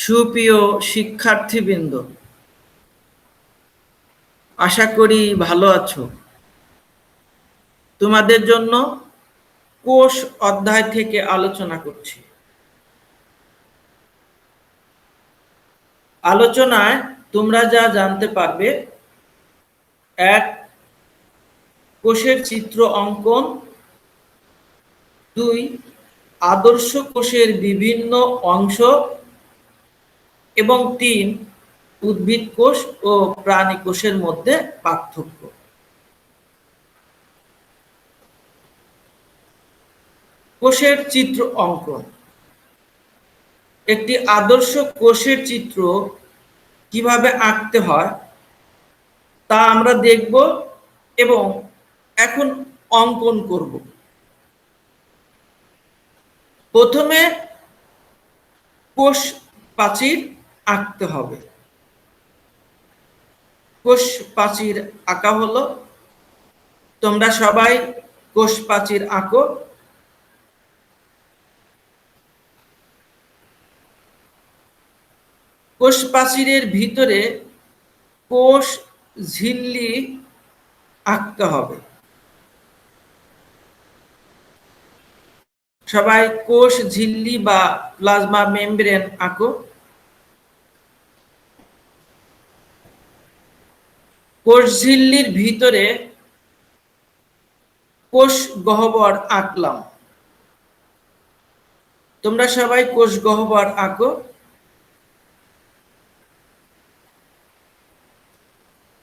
সুপ্রিয় শিক্ষার্থীবৃন্দ, আশা করি ভালো আছো। তোমাদের জন্য কোষ অধ্যায় থেকে আলোচনা করছি। আলোচনায় তোমরা যা জানতে পারবে: 1. কোষের চিত্র অঙ্কন। 2. আদর্শ কোষের বিভিন্ন অংশ। এবং 3. উদ্ভিদ কোষ ও প্রাণী কোষের মধ্যে পার্থক্য। কোষের চিত্র অঙ্কন। একটি আদর্শ কোষের চিত্র কিভাবে আঁকতে হয় তা আমরা দেখব এবং এখন অঙ্কন করব। প্রথমে কোষ প্রাচীর আঁকতে হবে। কোষ প্রাচীর আঁকা হলো। তোমরা সবাই কোষ প্রাচীর আঁকো। কোষ প্রাচীরের ভিতরে কোষ ঝিল্লি আঁকতে হবে। সবাই কোষ ঝিল্লি বা প্লাজমা মেমব্রেন আঁকো। কোষ ঝিল্লির ভিতরে কোষ গহ্বর আঁকলাম। তোমরা সবাই কোষ গহ্বর আঁকো।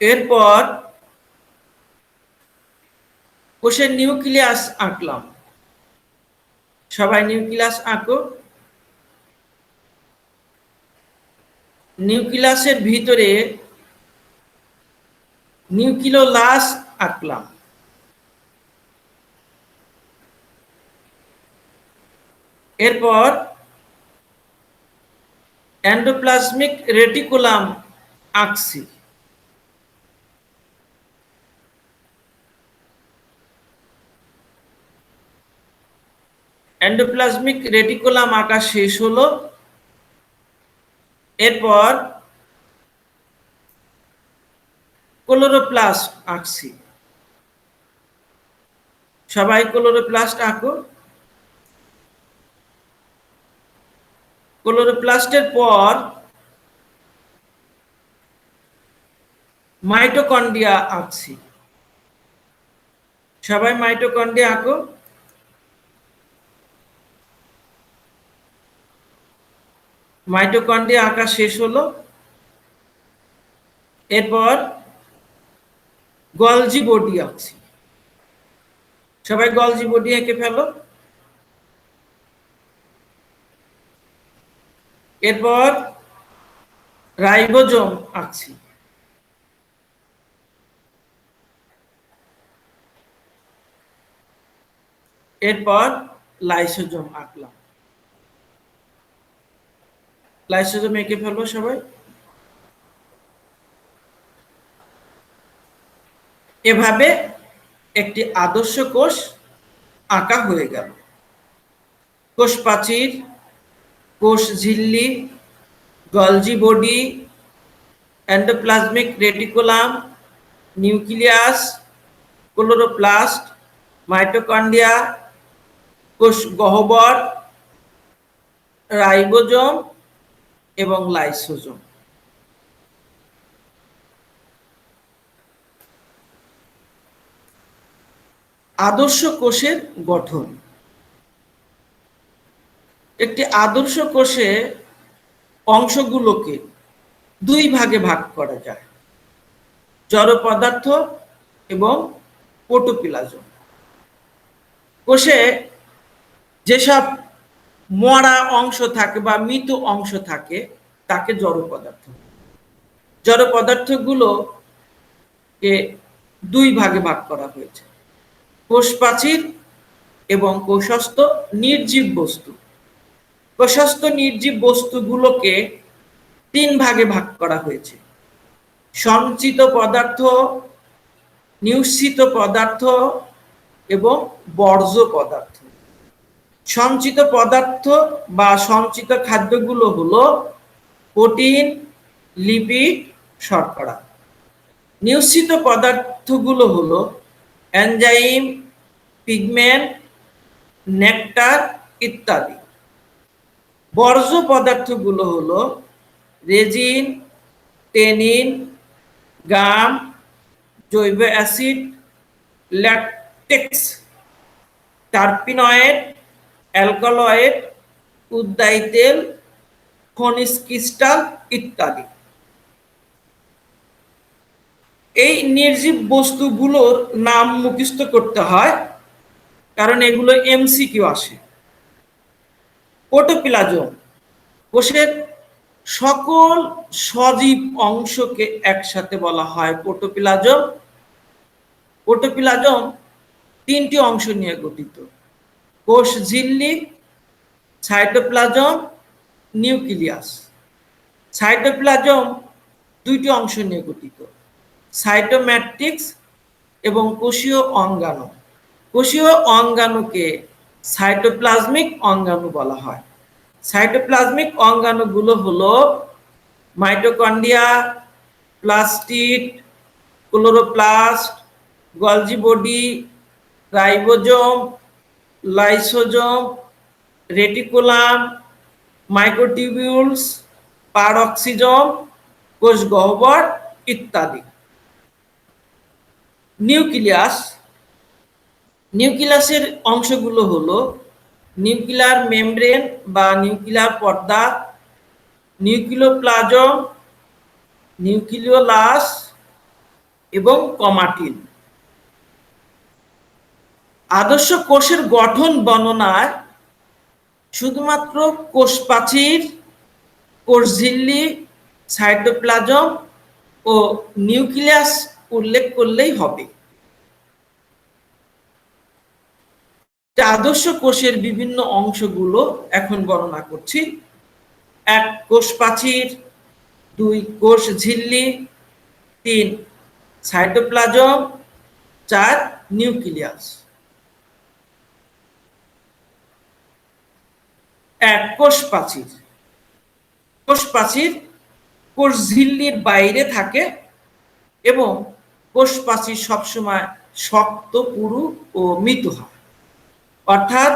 এরপর কোষের নিউক্লিয়াস আঁকলাম। সবাই নিউক্লিয়াস আঁকো। নিউক্লিয়াসের ভিতরে নিউক্লিওলাস আঁকলাম। এরপর এন্ডোপ্লাজমিক রেটিকুলাম আঁকছি। এন্ডোপ্লাজমিক রেটিকুলাম আঁকা শেষ হলো। এরপর ক্লোরোপ্লাস্ট আঁকছি। সবাই ক্লোরোপ্লাস্ট আঁকো। ক্লোরোপ্লাস্টের পর মাইটোকন্ড্রিয়া আঁকছি। সবাই মাইটোকন্ড্রিয়া আঁকো। মাইটোকন্ড্রিয়া আঁকা শেষ হলো। এরপর গলজি বডি আঁকছি। সবাই গলজি বডি এঁকে ফেলো। এরপর রাইবোজোম আঁকছি। এরপর লাইসোজোম আঁকলাম। লাইসোজোম এঁকে ফেলবো সবাই। এভাবে একটি আদর্শ কোষ আঁকা হয়ে গেল। কোষ প্রাচীর, কোষ ঝিল্লি, Golgi body, endoplasmic reticulum, nucleus, chloroplast, mitochondria, কোষ গহ্বর, রাইবোজোম এবং লাইসোজোম। আদর্শ কোষের গঠন। একটি আদর্শ কোষে অংশগুলোকে দুই ভাগে ভাগ করা যায়: জড় পদার্থ এবং প্রোটোপ্লাজম। কোষে যেসব মরা অংশ থাকে বা মৃত অংশ থাকে তাকে জড় পদার্থ। জড় পদার্থগুলোকে দুই ভাগে ভাগ করা হয়েছে: কোষ প্রাচীর এবং কোষস্থ নির্জীব বস্তু। কোষস্থ নির্জীব বস্তুগুলোকে তিন ভাগে ভাগ করা হয়েছে: সঞ্চিত পদার্থ, নিঃসৃত পদার্থ এবং বর্জ্য পদার্থ। সঞ্চিত পদার্থ বা সঞ্চিত খাদ্যগুলো হলো প্রোটিন, লিপিড, শর্করা। নিঃসৃত পদার্থগুলো হলো এনজাইম, পিগমেন্ট, নেকটার ইত্যাদি। বর্জ্য পদার্থগুলো হলো রেজিন, টেনিন, গাম, জৈব অ্যাসিড, ল্যাকটেক্স, টার্পিনয়েড, অ্যালকালয়েড, উদ্বায়ী তেল, খনিজ ক্রিস্টাল ইত্যাদি। এই নির্জীব বস্তুগুলোর নাম মুখস্থ করতে হয়, কারণ এগুলো এমসিকিউ আসে। প্রোটোপ্লাজম কোষের সকল সজীব অংশকে একসাথে বলা হয় প্রোটোপ্লাজম। প্রোটোপ্লাজম তিনটি অংশ নিয়ে গঠিত: কোষ ঝিল্লি, সাইটোপ্লাজম, নিউক্লিয়াস। সাইটোপ্লাজম দুইটি অংশ নিয়ে গঠিত: সাইটোম্যাট্রিক্স এবং কোষীয় অঙ্গাণু। কোষীয় অঙ্গাণুকে সাইটোপ্লাজমিক অঙ্গাণু বলা হয়। সাইটোপ্লাজমিক অঙ্গাণুগুলো হলো mitochondria, plastid, chloroplast, Golgi body, ribosome, lysosome, reticulum, microtubules, peroxisome, কোষ গহ্বর ইত্যাদি। নিউক্লিয়াস। নিউক্লিয়াসের অংশগুলো হলো নিউক্লিয়ার মেমব্রেন বা নিউক্লিয়ার পর্দা, নিউক্লিওপ্লাজম, নিউক্লিওলাস এবং ক্রোমাটিন। আদর্শ কোষের গঠন বর্ণনায় শুধুমাত্র কোষ প্রাচীর, কোষ ঝিল্লি, সাইটোপ্লাজম ও নিউক্লিয়াস উল্লেখ করলেই হবে। আদর্শ কোষের বিভিন্ন অংশগুলো এখন বর্ণনা করছি। 1 কোষ প্রাচীর, 2 কোষ ঝিল্লি, 3 সাইটোপ্লাজম, 4 নিউক্লিয়াস। 1 কোষ প্রাচীর। কোষ প্রাচীর কোষ ঝিল্লির বাইরে থাকে এবং কোষ প্রাচীর সবসময় শক্ত, পুরু ও মৃদু হয়। অর্থাৎ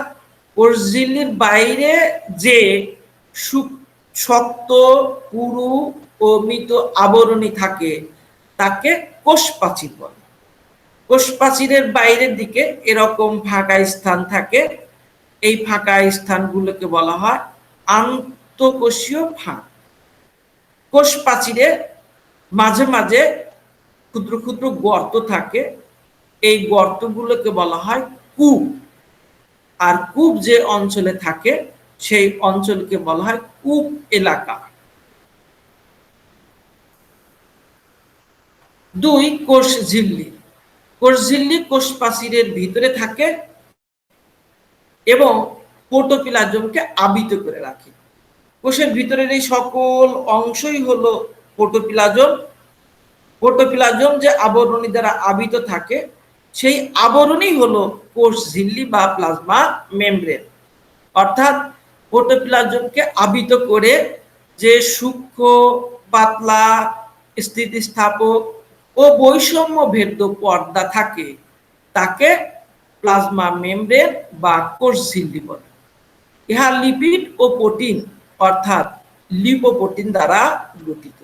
কোষ ঝিল্লির বাইরে যে শক্ত, পুরু ও মৃদু আবরণী থাকে তাকে কোষ প্রাচীর বলে। কোষ প্রাচীরের বাইরের দিকে এরকম ফাঁকা স্থান থাকে, এই ফাঁকা স্থানগুলোকে বলা হয় আন্তঃকোষীয় ফাঁক। কোষ প্রাচীরে মাঝে মাঝে ক্ষুদ্র ক্ষুদ্র গর্ত থাকে, এই গর্তগুলোকে বলা হয় কূপ। আর কূপ যে অঞ্চলে থাকে সেই অঞ্চলকে বলা হয় কূপ এলাকা। 2 কোষ ঝিল্লি। কোষ ঝিল্লি কোষ প্রাচীরের ভিতরে থাকে এবং প্রোটোপ্লাজমকে আবৃত করে রাখে। কোষের ভিতরের এই সকল অংশই হলো প্রোটোপ্লাজম। প্রোটোপ্লাজম যে আবরণী দ্বারা আবৃত থাকে সেই আবরণই হলো কোষ ঝিল্লি বা প্লাজমা মেমব্রেন। অর্থাৎ প্রোটোপ্লাজমকে আবৃত করে যে সূক্ষ্ম, পাতলা, স্থিতিস্থাপক ও বৈষম্য ভেদ্য পর্দা থাকে তাকে প্লাজমা মেমব্রেন বা কোষ ঝিল্লি বলে। ইহা লিপিড ও প্রোটিন অর্থাৎ লিপোপ্রোটিন দ্বারা গঠিত।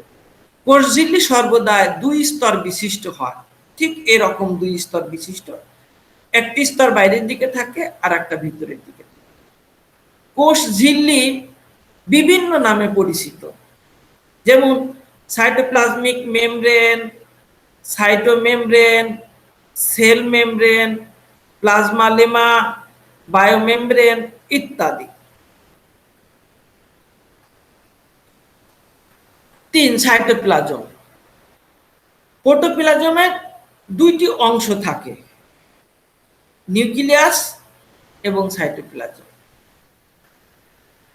কোষ ঝিল্লি সর্বদা 2 স্তর বিশিষ্ট হয়, ঠিক এরকম 2 স্তর বিশিষ্ট। একটি স্তর বাইরের দিকে থাকে আর একটা ভিতরের দিকে। কোষ ঝিল্লি বিভিন্ন নামে পরিচিত, যেমন cytoplasmic membrane, cytomembrane, cell membrane, plasmalemma, biomembrane ইত্যাদি। 3 সাইটোপ্লাজম। প্রোটোপ্লাজমের 2টি অংশ থাকে, নিউক্লিয়াস এবং সাইটোপ্লাজম।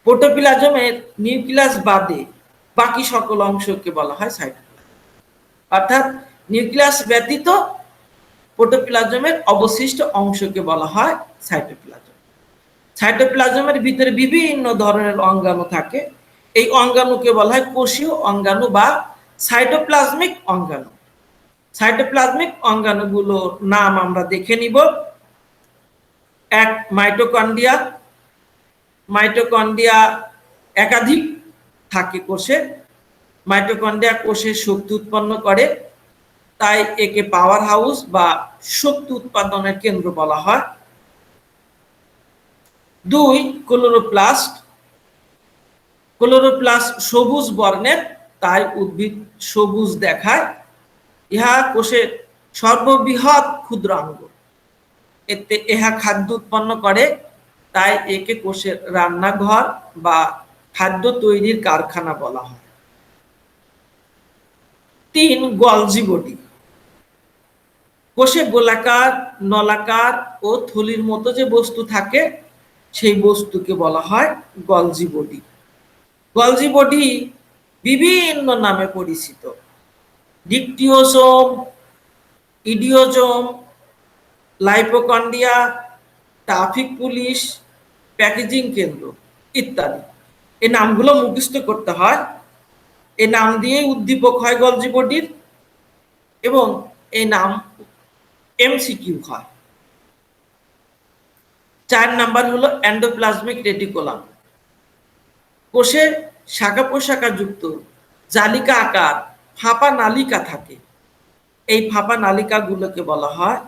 প্রোটোপ্লাজমের নিউক্লিয়াস বাদে বাকি সকল অংশকে বলা হয় সাইটোপ্লাজম। অর্থাৎ নিউক্লিয়াস ব্যতীত প্রোটোপ্লাজমের অবশিষ্ট অংশকে বলা হয় সাইটোপ্লাজম। সাইটোপ্লাজমের ভিতরে বিভিন্ন ধরনের অঙ্গাণু থাকে, এই অঙ্গাণুকে বলা হয় কোষীয় অঙ্গাণু বা সাইটোপ্লাজমিক অঙ্গাণু। সাইটোপ্লাজমিক অঙ্গাণুগুলোর নাম আমরা দেখে নিব। এক, মাইটোকন্ড্রিয়া। মাইটোকন্ড্রিয়া একাধিক থাকে কোষে। মাইটোকন্ড্রিয়া কোষে শক্তি উৎপন্ন করে, তাই একে পাওয়ার হাউস বা শক্তি উৎপাদনের কেন্দ্র বলা হয়। দুই, ক্লোরোপ্লাস্ট। ক্লোরোপ্লাস্ট সবুজ বর্ণের, তাই উদ্ভিদ সবুজ দেখায়। ইহা কোষের সর্ববৃহৎ ক্ষুদ্রাঙ্গ। এতে ইহা খাদ্য উৎপন্ন করে, তাই একে কোষের রান্নাঘর বা খাদ্য তৈরির কারখানা বলা হয়। তিন, গলজি বডি। কোষে গোলাকার, নলাকার ও থলির মতো যে বস্তু থাকে সেই বস্তুকে বলা হয় গলজি বডি। গলজি বডি বিভিন্ন নামে পরিচিত: ডিকটিওসোম, ইডিওজোম, লাইপোকন্ডিয়া, ট্রাফিক পুলিশ, প্যাকেজিং কেন্দ্র ইত্যাদি। এই নামগুলো মুখস্থ করতে হয়। এই নাম দিয়েই উদ্দীপক হয় গলজি বডির, এবং এই নাম এমসিকিউ হয়। 4 নাম্বার হলো এন্ডোপ্লাজমিক রেটিকুলাম। কোষের শাখা প্রশাখা যুক্ত জালিকা আকার ফাঁপা নালিকা থাকে। এই ফাঁপা নালিকাগুলোকে বলা হয়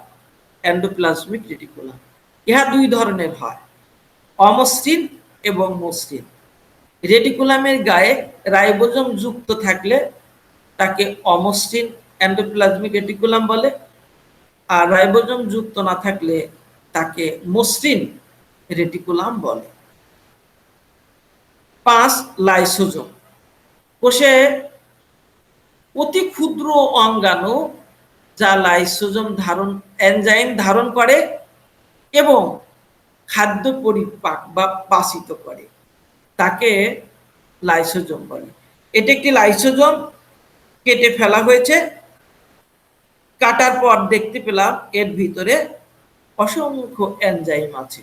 এন্ডোপ্লাজমিক রেটিকুলাম। ইহা দুই ধরনের হয়, অমসৃণ এবং মসৃণ। রেটিকুলামের গায়ে রাইবোজোম যুক্ত থাকলে তাকে অমসৃণ এন্ডোপ্লাজমিক রেটিকুলাম বলে, আর রাইবোজোম যুক্ত না থাকলে তাকে মসৃণ রেটিকুলাম বলে। 5, লাইসোজোম। কোষে অতি ক্ষুদ্র অঙ্গাণু যা লাইসোজোম এনজাইম ধারণ করে এবং খাদ্য পরিপাক বা পাচিত করে, তাকে লাইসোজোম বলে। এটি একটি লাইসোজোম, কেটে ফেলা হয়েছে। কাটার পর দেখতে পেলাম এর ভিতরে অসংখ্য এনজাইম আছে।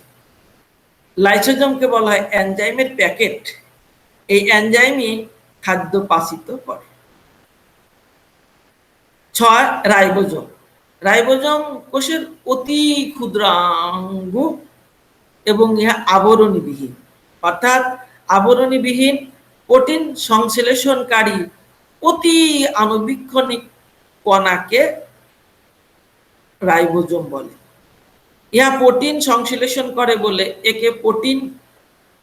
লাইসোজোমকে বলা হয় এনজাইমের প্যাকেট। এই এনজাইমই খাদ্য পাচিত করে। 6, রাইবোজোম। রাইবোজোম কোষের অতি ক্ষুদ্রাঙ্গ এবং ইহা আবরণীবিহীন, অর্থাৎ আবরণীবিহীন প্রোটিন সংশ্লেষণকারী অতি আণুবীক্ষণিক কণাকে রাইবোজোম বলে। ইহা প্রোটিন সংশ্লেষণ করে বলে একে প্রোটিন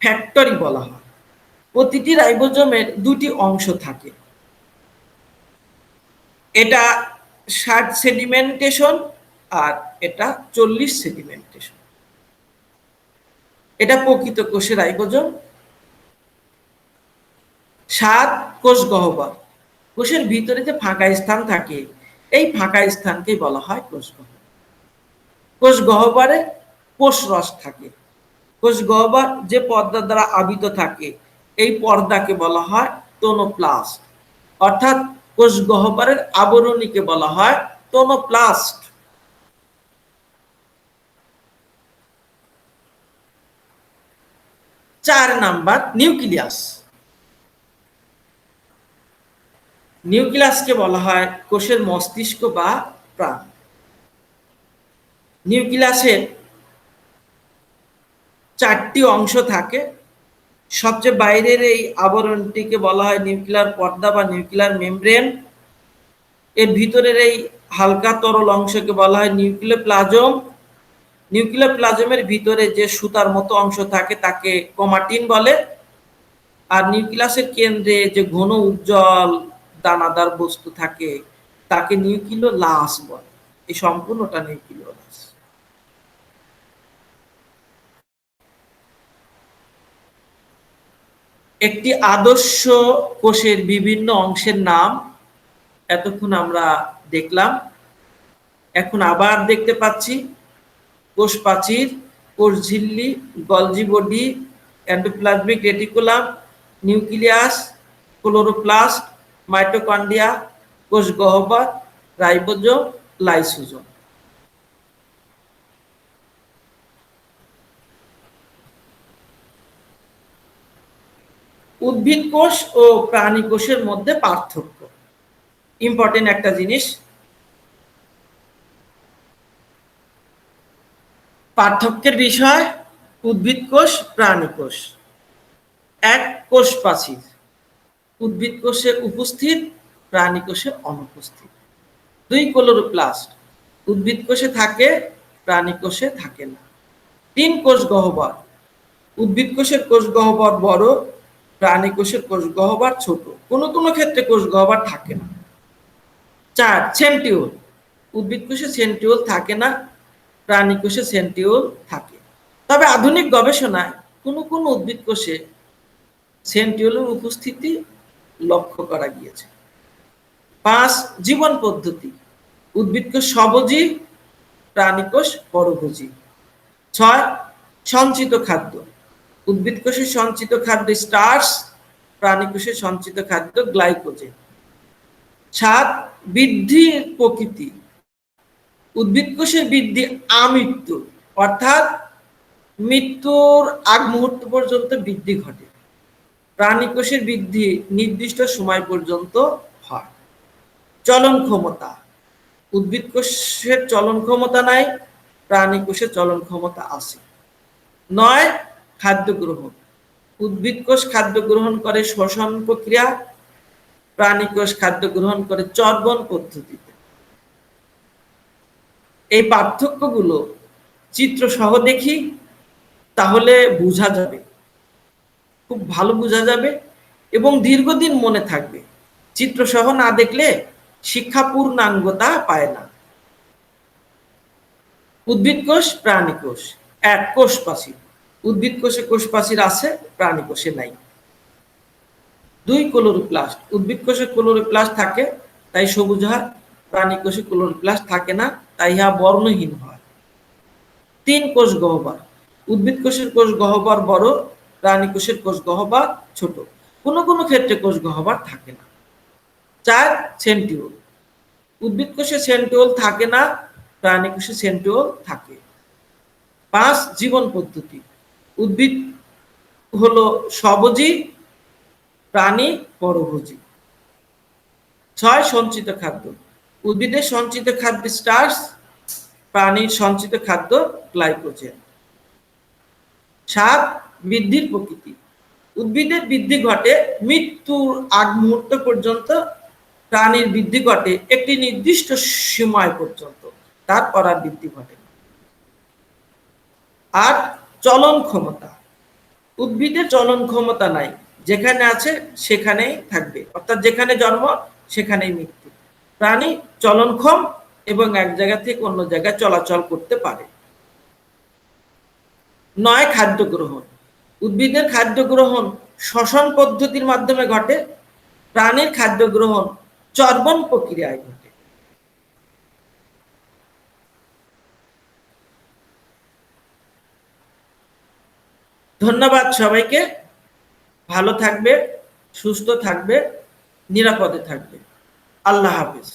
ফ্যাক্টরি বলা হয়। প্রতিটি রাইবোজোমের দুটি অংশ থাকে, এটা 60 সেডিমেন্টেশন আর এটা 40 সেডিমেন্টেশন। এটা প্রকৃত কোষে রাইবোজোম। 7, কোষ গহ্বর। কোষের ভিতরে যে ফাঁকা স্থান থাকে এই ফাঁকা স্থানকে বলা হয় কোষ গহ্বর। কোষ গহ্বরে কোষ রস থাকে। কোষ গহ্বর যে পর্দা দ্বারা আবৃত থাকে এই পর্দাকে বলা হয় টোনোপ্লাস্ট, অর্থাৎ কোষ গহ্বরের আবরণীকে বলা হয় টোনোপ্লাস্ট। 4 নাম্বার, নিউক্লিয়াস। নিউক্লিয়াসকে বলা হয় কোষের মস্তিষ্ক বা প্রাণ। নিউক্লিয়াসের 4টি অংশ থাকে। সবচেয়ে বাইরের এই আবরণটিকে বলা হয় নিউক্লিয়ার পর্দা বা নিউক্লিয়ার মেমব্রেন। এর ভিতরের এই হালকা তরল অংশকে বলা হয় নিউক্লিওপ্লাজম। নিউক্লিওপ্লাজমের ভিতরে যে সুতার মতো অংশ থাকে তাকে ক্রোমাটিন বলে। আর নিউক্লিয়াসের কেন্দ্রে যে ঘন উজ্জ্বল দানাদার বস্তু থাকে তাকে নিউক্লিওলাস বলে। এই সম্পূর্ণটা নিউক্লিওলাস। একটি আদর্শ কোষের বিভিন্ন অংশের নাম এতক্ষণ আমরা দেখলাম। এখন আবার দেখতে পাচ্ছি কোষ প্রাচীর, কোষ ঝিল্লি, Golgi body, endoplasmic reticulum, nucleus, chloroplast, mitochondria, কোষ গহ্বর, রাইবোজোম, লাইসোজোম। উদ্ভিদ কোষ ও প্রাণী কোষের মধ্যে পার্থক্য। ইম্পর্টেন্ট একটা জিনিস, পার্থক্যের বিষয় উদ্ভিদ কোষ প্রাণী কোষ। এক, কোষ প্রাচীর, উদ্ভিদ কোষে উপস্থিত, প্রাণী কোষে অনুপস্থিত। দুই, ক্লোরোপ্লাস্ট, উদ্ভিদ কোষে থাকে, প্রাণী কোষে থাকে না। তিন, কোষ গহ্বর, উদ্ভিদ কোষের কোষ গহ্বর বড়, প্রাণী কোষের কোষ গহ্বর ছোট, কোনো কোনো ক্ষেত্রে কোষ গহ্বর থাকে না। চার, সেন্টিওল, উদ্ভিদ কোষে সেন্টিওল থাকে না, প্রাণী কোষে সেন্টিওল থাকে। তবে আধুনিক গবেষণায় কোনো কোনো উদ্ভিদ কোষে সেন্টিওলের উপস্থিতি লক্ষ্য করা গিয়েছে। পাঁচ, জীবন পদ্ধতি, উদ্ভিদ কোষ স্বভোজী, প্রাণী কোষ পরভোজী। ছয়, সঞ্চিত খাদ্য, উদ্ভিদ কোষে সঞ্চিত খাদ্য স্টার্চ, প্রাণী কোষে সঞ্চিত খাদ্য গ্লাইকোজেন। সাত, বৃদ্ধির প্রকৃতি, উদ্ভিদ কোষের বৃদ্ধি আমৃত্যু, অর্থাৎ মৃত্যুর আগ মুহূর্ত পর্যন্ত বৃদ্ধি ঘটে। প্রাণী কোষের বৃদ্ধি নির্দিষ্ট সময় পর্যন্ত হয়। চলন ক্ষমতা, উদ্ভিদ কোষের চলন ক্ষমতা নাই, প্রাণী কোষের চলন ক্ষমতা আছে। নয়, খাদ্য গ্রহণ, উদ্ভিদ কোষ খাদ্য গ্রহণ করে শ্বসন প্রক্রিয়া, প্রাণী কোষ খাদ্য গ্রহণ করে চর্বণ পদ্ধতিতে। এই পার্থক্যগুলো চিত্র সহ দেখি, তাহলে বোঝা যাবে, খুব ভালো বোঝা যাবে এবং দীর্ঘদিন মনে থাকবে। চিত্র সহ না দেখলে শিক্ষা পূর্ণাঙ্গতা পায় না। উদ্ভিদ কোষ প্রাণী কোষ। এক, কোষ প্রাচীর, উদ্ভিদ কোষে কোষ প্রাচীর আছে, প্রাণী কোষে নাই। দুই, ক্লোরোপ্লাস্ট, উদ্ভিদ কোষে ক্লোরোপ্লাস্ট থাকে, তাই সবুজ হয়, প্রাণী কোষে ক্লোরোপ্লাস্ট থাকে না, তাই ইহা বর্ণহীন হয়। তিন, কোষ গহ্বর, উদ্ভিদ কোষের কোষ গহ্বর বড়, প্রাণী কোষের কোষ গহ্বর ছোট, কোনো কোনো ক্ষেত্রে কোষ গহ্বর থাকে না। চার, সেন্টিওল, উদ্ভিদ কোষে সেন্টিওল থাকে না, প্রাণী কোষে সেন্টিওল থাকে। পাঁচ, জীবন পদ্ধতি, উদ্ভিদ হলো স্বভোজী, প্রাণী পরভোজী। ছয়, সঞ্চিত খাদ্য, উদ্ভিদের সঞ্চিত খাদ্য স্টার্চ, প্রাণীর সঞ্চিত খাদ্য গ্লাইকোজেন। সাত, বৃদ্ধির প্রকৃতি, উদ্ভিদের বৃদ্ধি ঘটে মৃত্যুর আগ মুহূর্ত পর্যন্ত, প্রাণীর বৃদ্ধি ঘটে একটি নির্দিষ্ট সময় পর্যন্ত, তারপর আর বৃদ্ধি ঘটে না। আট, চলন ক্ষমতা, উদ্ভিদের চলন ক্ষমতা নাই, যেখানে আছে সেখানেই থাকবে, অর্থাৎ যেখানে জন্ম সেখানেই মৃত্যু। প্রাণী চলনক্ষম এবং এক জায়গা থেকে অন্য জায়গায় চলাচল করতে পারে। নয়, খাদ্য গ্রহণ, উদ্ভিদের খাদ্য গ্রহণ শ্বসন পদ্ধতির মাধ্যমে ঘটে, প্রাণীর খাদ্য গ্রহণ চর্বণ প্রক্রিয়ায় ঘটে। ধন্যবাদ সবাইকে, ভালো থাকবে, সুস্থ থাকবে, নিরাপদে থাকবে। আল্লাহ হাফেজ।